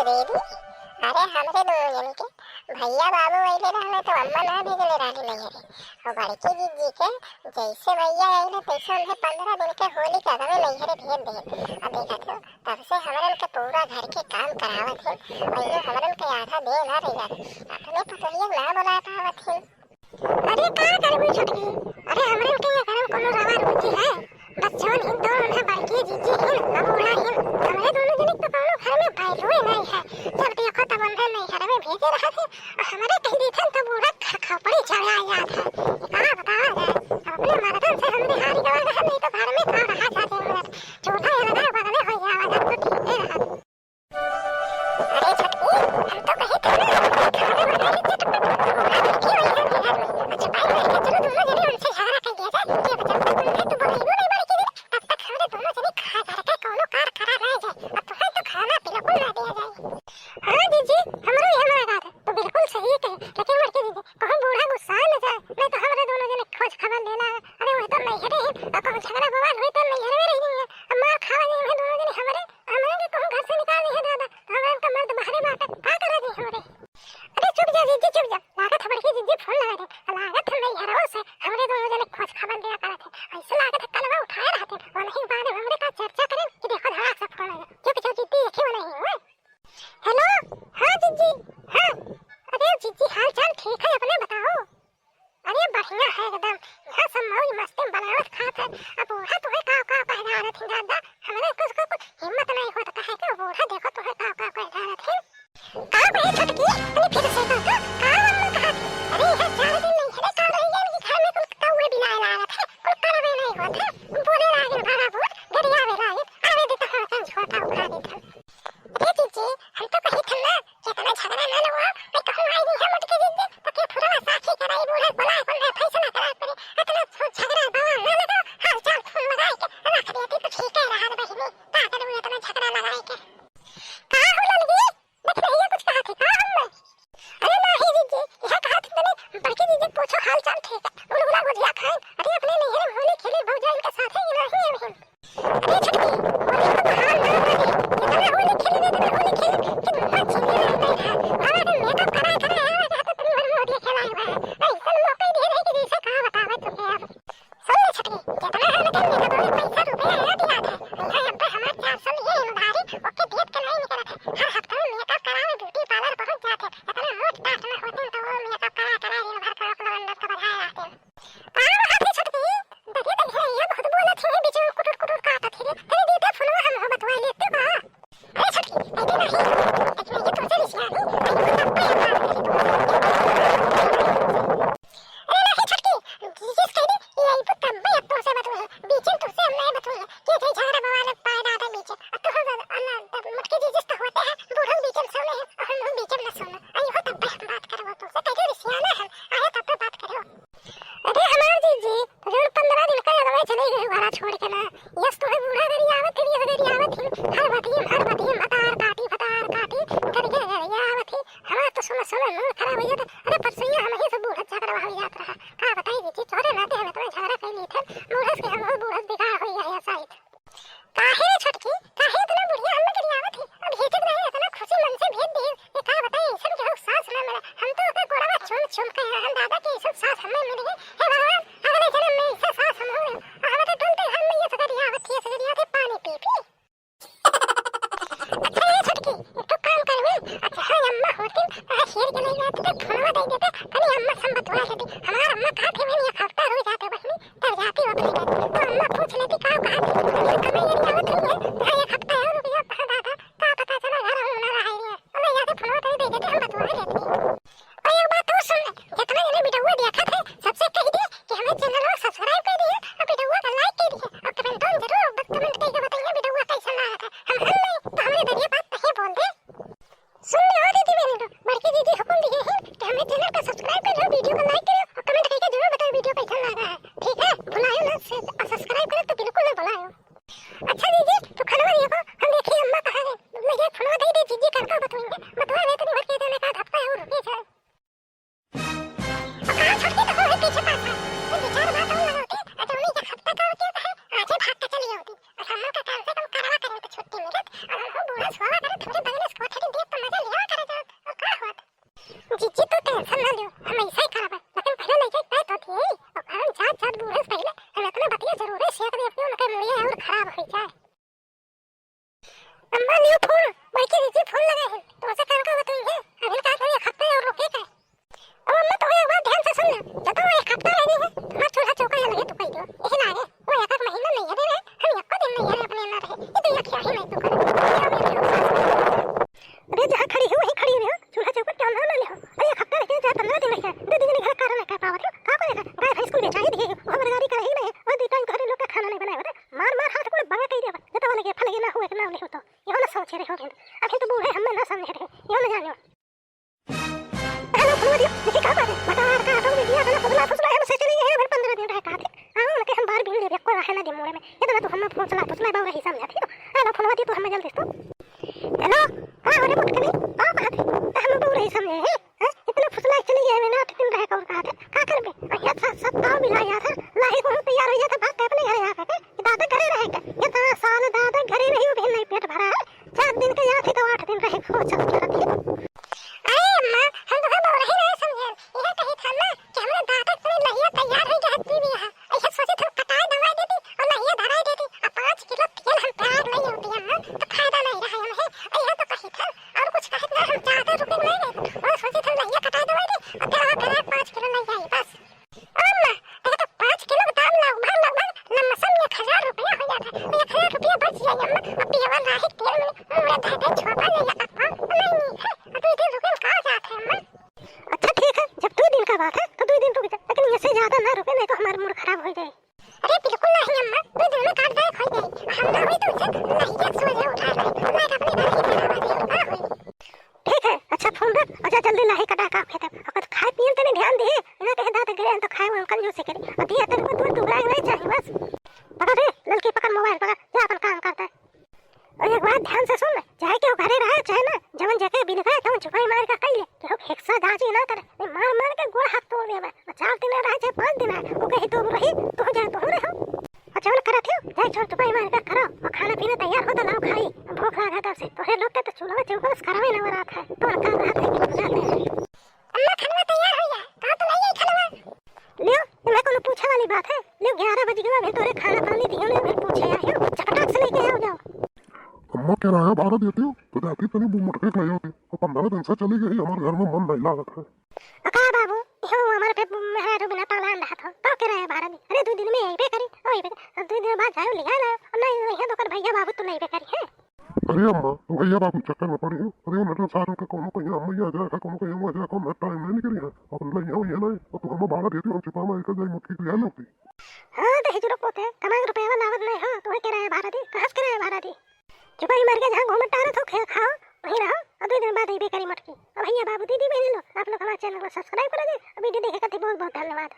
दीदी, अरे हमरे दोनों जन के भैया बाबू अइले रहले तो अम्मा ना भेजले रहली नैहरे। और बड़की दीदी के जैसे भैया अइले तैसे उन्हें 15 दिन के होली के अगवे नैहरे भेज दिए। अब देखत हो तब से हमरन के पूरा घर के काम करावत है और ये हमरन के आधा दे ना रही अपने पतलिया ना बोला पावत है। अरे का करबू छटकी, अरे हमरन के ये घर में कोनो रवा रुचि है बच्चों इन दोनों ना बड़की दीदी हिन ना बूढ़ा हिन हमरे दोनों जन तो कोनो घर में बैठुए नहीं है। जब देखो तब अंदर नहीं घर में भेजे रहा थे और हमारे कह दी थे तो बूढ़ा खपड़ी चढ़ा याद है। कहाँ बताया जाए अपने मर्दन से हमने हारी गवा रहा नहीं तो घर में था रहा जाते मिनट चौथा या लगा बदले हो जावा तो ठीक है रहा। अरे छटकी हम तो कहे थे ना खाना बनाई चटपट की वही है घर में अच्छा भाई मैं चलो दोनों जने उनसे झगड़ा कर दिया जाए ये बच्चा तो बोले नहीं बड़ी की तब तक हमरे दोनों जने खा करके कोनो कार करा रह जाए और तुम्हें तो खाना बिल्कुल ना दिया जाए। हाँ दीदी हमरो ये हमारा बात है तो बिल्कुल सही है लेकिन मर के दीदी कौन बूढ़ा गुस्सा न जाए नहीं तो हमरे दोनों जने खोज खबर लेना है। अरे वो तो नहीं हटे हैं और कौन झगड़ा बवाल हुई तो नहीं हरे में रही है अब मार खावा नहीं है दोनों जने हमरे के कौन घर से निकाल नहीं है दादा हमरे का मर्द बाहर बाटे का करा दी हमरे। अरे चुप जा दीदी चुप जा लागत खबर की दीदी फोन लगा दे लागत हम नहीं हराओ से हमरे दोनों जने खोज खबर दिया करत है ऐसे लागत कलवा उठाए रहते और नहीं बाद में हमरे का चर्चा करें कि देखो धड़ाक से फोन लगा चुप चुप दीदी देखी नहीं हुआ। हेलो हाँ दीदी हाँ अरे दीदी हाल चाल ठीक है अपने बताओ। अरे बढ़िया है एकदम यहाँ सब मौज मस्ती बनावत खात है अब बूढ़ा तुम्हें का पहना रहे थे दादा हमने कुछ हिम्मत नहीं होता कहे कि बूढ़ा देखो तुम्हें का पहना रहे थे का भाई छटकी तूने फिर से कहा का अम्मा कहा अरे यह 4 दिन नहीं है का रही है घर में कुल कौवे बिना लागत है कुल करवे नहीं होता बोले लागे भागा भूत गरिया में लागे आवे देता है छोटा उठा देता। अरे दीदी हम तो कही थे ना कि इतना झगड़ा ना लगो मैं कहूं आई नहीं है मुझके दीदी तो के पूरा साथी कराई बूढ़ा बोला कौन है फैसला करा करे इतना झगड़ा बवाल ना लगो हाल चाल फोन लगाए के ना करिए तो ठीक है रहा बहिनी का करूं इतना झगड़ा लगाए के का हो लगी देख रही है कुछ कहा थी का हम अरे नहीं दीदी यह कहा थी मैंने बड़की दीदी पूछो हाल चाल ठीक है गुलगुला गुजिया खाए अरे अपने नहीं है होली खेले भौजाई के साथ ही नहीं है बहन। अरे छटकी होली का हाल ना बने होली खेले कि बहुत चीजें नहीं था हमारा तो मेकअप करा है तो तुम हर मोदी खेला है ऐसा मौका दे रहे कि जैसे कहा बतावे तुम्हें अब सुन छटकी कितना हम तो मेकअप में पैसा रुपया है दिया था यहाँ अब हमारे 400 लिए उधारी ओके देख के नहीं निकला था हर हफ्ते मेकअप करावे ब्यूटी पार्लर पहुंच जाते इतना रोज पास में होते तो वो मेकअप करा दिन भर का अपना अंदर का बढ़ाया रहते काम हाथी छटकी देखिए देखिए ये बहुत बोला थी बीच में कुटुर कुटुर काटा थी तेरे देता फोन हम हो बतवा लेते का अरे छटकी ऐसे नहीं लेकिन ये तो चली सियानी अरे नहीं छटकी जिस कह दे ये आई पुत तब भी तो से बतवा बीच में तुझसे मैं बतवा कि थे झगड़ा बवाल पायदा था बीच तो हम मटके जिस तो होते हैं बूढ़ा बीच में सोने हैं और हम बीच में न सोना आई हो तब बात करो तुझसे कह दे सियाना है आया तब बात करो। अरे हमार दीदी रोज 15 दिन का अगवे चले गए घरा छोड़ के ना यस तो है बूढ़ा गरियावत थी हर बतियम अतार काटी करके गरियावत थी हमार तो सुन मूड खराब हो जाता। अरे परसों हम ही से बूढ़ा झगड़ा हो जात रहा का बताई दीदी छोरे नाते हम तो झगड़ा कर ली थे बूढ़ा से हम बूढ़ा बिगाड़ हो गया शायद काहे छटकी काहे इतना बुढ़िया हम गरियावत थी अब भेजत नहीं इतना खुशी मन से भेज दी ये का बताई सब जो सांस ना मिला हम तो का गोड़वा चुम के हम दादा के सब सांस हमें मिल गई हे भगवान अगले जन्म में इससे सांस हम हुए हम तो डलते हम ये गरियावत थी गरियावत पानी पी अच्छा ये छटकी एक तो काम कर में अच्छा हाँ अम्मा होती शेर के नहीं जाते तो खाना दे देते कहीं अम्मा संबतवा लेती हमारा अम्मा कहा थी मैंने एक हफ्ता रोज आते बहनी तर जाती अपनी तो अम्मा पूछ लेती कहा कहा थी हमें ये आवत नहीं है तो एक हफ्ता और रुपया दादा का पता चला घर हम ना रहे हैं हमें याद फोन दे देते हम बतवा लेती। और एक बात और सुन ले जितना मैंने वीडियो देखा था सबसे कह दिया कि हमें चैनल को सब्सक्राइब कर दिया और वीडियो को लाइक कर दिया और कमेंट जरूर कमेंट करके बताइए वीडियो कैसा लगा था हम नहीं तो हमारे दरिया बात नहीं बोल दे सुन ले दीदी मैंने तो बड़की दीदी हुक्म दिए हैं कि हमें चैनल को सब्सक्राइब करो वीडियो को लाइक करो और कमेंट करके जरूर बताओ वीडियो कैसा लगा है ठीक है भुलाओ ना सब्सक्राइब करो तो बिल्कुल ना भुलाओ। अच्छा दीदी तो खाना देखो हम देखिए अम्मा कहा है मुझे खाना दे दे दीदी करके बताएंगे बतवा दे तो भर के देने का हफ्ता और रुके जाए और कहां छटके तो है पीछे पास है विचार बात और लगाते अटोनी का हफ्ता का होती है आज भाग के चली जाती और अम्मा का काम से कम करवा करें तो छुट्टी मिलत और हम बूढ़ा सोवा करे थोड़े बगल में कोठरी दे अम्मा लियो फोन, बाकी दीजिए फोन लगा है तो ऐसे काम का बताई है अभी का कोई खत्ता और रोके का। अब अम्मा तो एक बात ध्यान से सुनना, जब वो एक हफ्ता रही है तुम्हारा चूल्हा चौका लगे तो कह दो यही ना है वो एक महीना नहीं है रे हम एक दिन नहीं है अपने ना रहे ये तो ये क्या ही नहीं तो करे। अरे जहाँ खड़ी हो वहीं खड़ी रहो, चूल्हा चौका क्यों ना ले हो। अरे एक हफ्ता रहे जा 15 दिन रहे 2 दिन घर कारण का पावत का करेगा गाय भैंस को बेचा ही दिए और गाड़ी का ही नहीं और 2 टाइम घरे लोग का खाना नहीं बनाए होते मार हाथ को बंगा कह देवा जब वाले के फलगे ना हुए ना नहीं हो तो यो ना सोच रहे हो अभी तो बूढ़े हम ना समझ रहे यो ना जाने हेलो फोन दियो देखी का बात है मटार का तो मीडिया का फुसला फुसला है से चली है फिर 15 दिन रह का थे हां ना के हम बाहर भी ले को रहे ना दे मोड़े में ये तो हम फुसला फुसला बाव रही समझाती हो हेलो फोन दियो तो हम जल्दी तो हेलो हां अरे मुट के नहीं आ बात हम बाव रही समझे हैं इतना फुसला चली गए मैं ना 8 दिन रह का कहा था का कर बे या सब ताव मिलाया था लाही को तैयार हो गया था बात अपने घर आ के दादा घरे रह के ये तो साल दादा घरे रही भी नहीं पेट भरा है 4 दिन के याद थे तो 8 दिन रहे हो चल करती। अरे अम्मा हम तो बोल रहे हैं समझे ये कही था ना कि हमने दादा के लिए लहिया तैयार हो गया थी भी है ऐसा सोचे तो कटाई दवाई देती और लहिया धराई देती अब 5 किलो तेल हम तैयार नहीं होती है तो फायदा नहीं रहा हमें यह तो कही था और कुछ कहे ना हम ज्यादा रुपए नहीं गए और सोचे थे लहिया कटाई दवाई दे और तेरा करा 5 किलो नहीं आई बस। अम्मा ये तो 5 किलो का दाम लगभग लमसम 1000 रुपया हो जाता है 1000 रुपया बच जाएगा अम्मा अब केवल राही तेल में मुझे दादा छोपा नहीं लगा नहीं है तो 2 दिन रुपए कहाँ जाते हैं अम्मा। अच्छा ठीक है जब 2 दिन का बात है तो 2 दिन रुक जा लेकिन इससे ज्यादा ना रुके नहीं तो हमारा मूड खराब हो जाए। अरे बिल्कुल नहीं अम्मा 2 दिन में काट जाए खोई गई हम ना हुई तो नहीं एक सोए उठा रहे मैं अपने घर ही तेरा हुई ठीक है। अच्छा फोन रख अच्छा जल्दी लाही कटा का खेत अगर खाए पिए तने ध्यान दे ना कहे दादा गए तो खाए वो अंकल जो से करे और दिया तेरे को दूर दुबरा नहीं चाहिए बस पकड़ रे लड़की पकड़ मोबाइल पकड़ जा अपन काम करता है। और एक बात ध्यान से सुन चाहे क्यों घरे रहे चाहे ना जवन जगह बिन गए तो छुपाई मार का कइले तो हेक्सा दाजी ना करे मार मार के गोड़ हाथ तोड़ देबे 4 दिन रहे चाहे 5 दिन रहे वो कही तो रही तो जाए तो रहो अच्छा वाला करा थियो जाए छोड़ छुपाई मार के करो और खाना पीना तैयार हो तो लाओ खाई भूख लगा तब से तो लोग के तो चूल्हा चौका करावे ना रात है तो का रात है कि जाते हैं अम्मा खाना तैयार हो गया का तो नहीं खाना लियो मैं कोनो पूछे वाली बात है लियो 11 बजे के बाद तोरे खाना पानी दियो ने फिर पूछे आयो चपटाक से लेके आओ जाओ। अम्मा कह रहा है 12 देती हो तो जाती तनी बुम मटके नहीं होती और 15 दिन से चली गई हमारे घर में मन नहीं लागत है। अका बाबू यो हमारे पे मेरा बिना ताला अंधा था तो कह रहा है 12 दिन अरे 2 दिन में यही पे करी ओही पे 2 दिन बाद जाओ लिया ना और नहीं नहीं तो कर भैया बाबू तो नहीं पे करी है। अरे अम्मा तो भैया बाबू चक्कर में पड़ी हो अरे नटन सारन का कोनो कहीं अम्मा आ जाएगा कोनो कहीं आ जाएगा कोनो टाइम नहीं करी है अपन ले आओ ये नहीं और तू हमें 12 देती हो छिपा में एक जाई मुट्ठी लिया लेती। हां तो हिजरो पोते कमांग रुपए वाला आवत नहीं हो तो कह रहा है 12 दिन कहां से कह रहा है 12 दिन चुपाई मार के जहां घूम टारा तो खाओ वहीं रहो और 2 दिन बाद ही बेकारी मटकी और भैया बाबू दीदी बहन लोग आप लोग हमारे चैनल को सब्सक्राइब कर दे वीडियो देखे खातिर बहुत बहुत धन्यवाद।